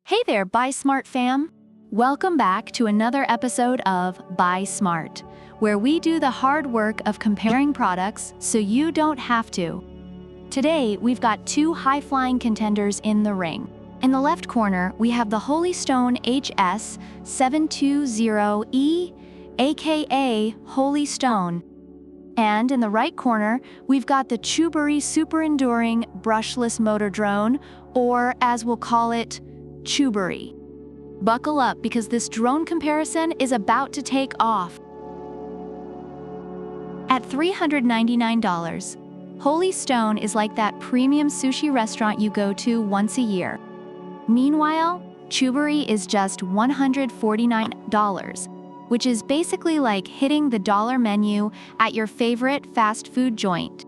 Hey there, Buy Smart fam! Welcome back to another episode of Buy Smart, where we do the hard work of comparing products so you don't have to. Today, we've got two high-flying contenders in the ring. In the left corner, we have the Holy Stone HS720E, aka Holy Stone. And in the right corner, we've got the CHUBORY Super Enduring Brushless Motor Drone, or as we'll call it, CHUBORY. Buckle up because this drone comparison is about to take off. At $399, Holy Stone is like that premium sushi restaurant you go to once a year. Meanwhile, CHUBORY is just $149, which is basically like hitting the dollar menu at your favorite fast food joint.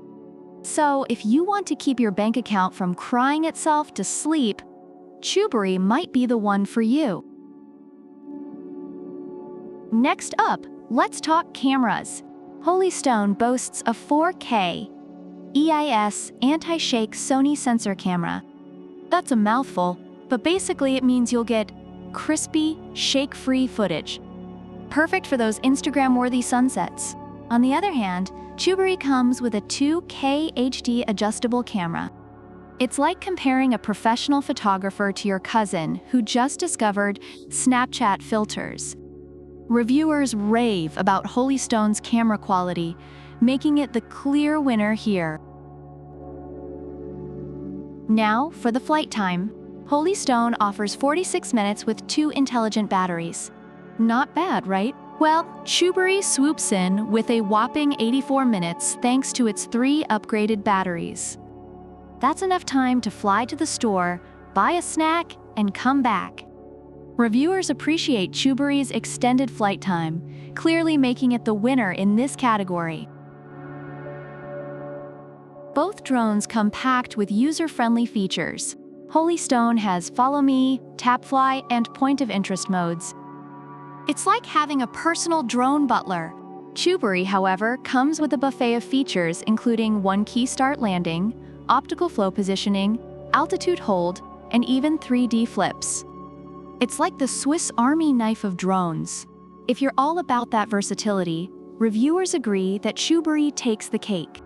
So if you want to keep your bank account from crying itself to sleep, CHUBORY might be the one for you. Next up, let's talk cameras. Holy Stone boasts a 4K EIS anti-shake Sony sensor camera. That's a mouthful, but basically it means you'll get crispy, shake-free footage. Perfect for those Instagram-worthy sunsets. On the other hand, CHUBORY comes with a 2K HD adjustable camera. It's like comparing a professional photographer to your cousin who just discovered Snapchat filters. Reviewers rave about Holy Stone's camera quality, making it the clear winner here. Now, for the flight time. Holy Stone offers 46 minutes with 2 intelligent batteries. Not bad, right? Well, CHUBORY swoops in with a whopping 84 minutes thanks to its 3 upgraded batteries. That's enough time to fly to the store, buy a snack, and come back. Reviewers appreciate CHUBORY's extended flight time, clearly making it the winner in this category. Both drones come packed with user-friendly features. Holy Stone has Follow Me, Tap Fly, and Point of Interest modes. It's like having a personal drone butler. CHUBORY, however, comes with a buffet of features including one-key start landing, optical flow positioning, altitude hold, and even 3D flips. It's like the Swiss Army knife of drones. If you're all about that versatility, reviewers agree that CHUBORY takes the cake.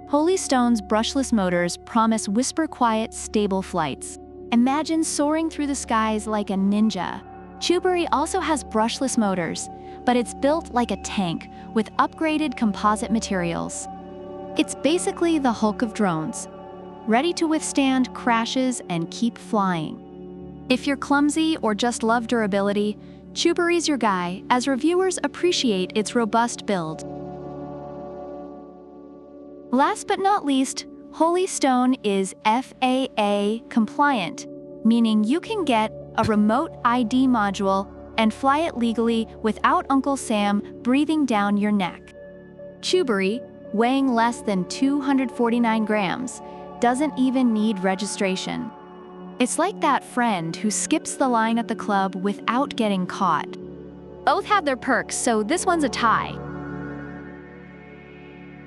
Holy Stone's brushless motors promise whisper-quiet, stable flights. Imagine soaring through the skies like a ninja. CHUBORY also has brushless motors, but it's built like a tank with upgraded composite materials. It's basically the Hulk of drones, ready to withstand crashes and keep flying. If you're clumsy or just love durability, CHUBORY's your guy, as reviewers appreciate its robust build. Last but not least, Holy Stone is FAA compliant, meaning you can get a remote ID module and fly it legally without Uncle Sam breathing down your neck. CHUBORY, weighing less than 249 grams, doesn't even need registration. It's like that friend who skips the line at the club without getting caught. Both have their perks, so this one's a tie.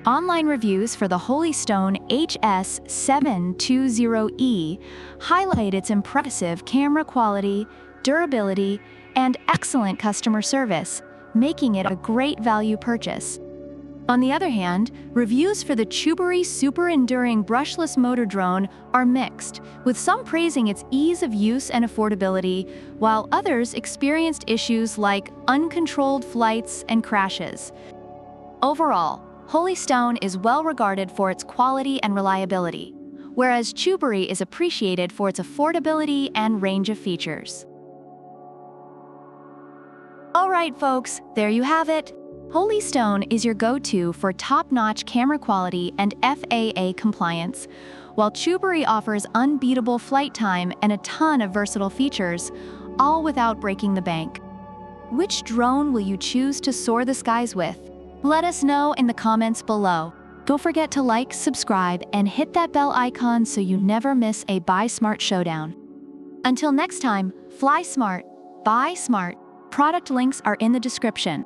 Online reviews for the Holy Stone HS720E highlight its impressive camera quality, durability, and excellent customer service, making it a great value purchase. On the other hand, reviews for the CHUBORY Super Enduring Brushless Motor Drone are mixed, with some praising its ease of use and affordability, while others experienced issues like uncontrolled flights and crashes. Overall, Holy Stone is well regarded for its quality and reliability, whereas CHUBORY is appreciated for its affordability and range of features. All right, folks, there you have it. Holy Stone is your go-to for top-notch camera quality and FAA compliance, while CHUBORY offers unbeatable flight time and a ton of versatile features, all without breaking the bank. Which drone will you choose to soar the skies with? Let us know in the comments below. Don't forget to like, subscribe, and hit that bell icon so you never miss a Buy Smart showdown. Until next time, fly smart, buy smart. Product links are in the description.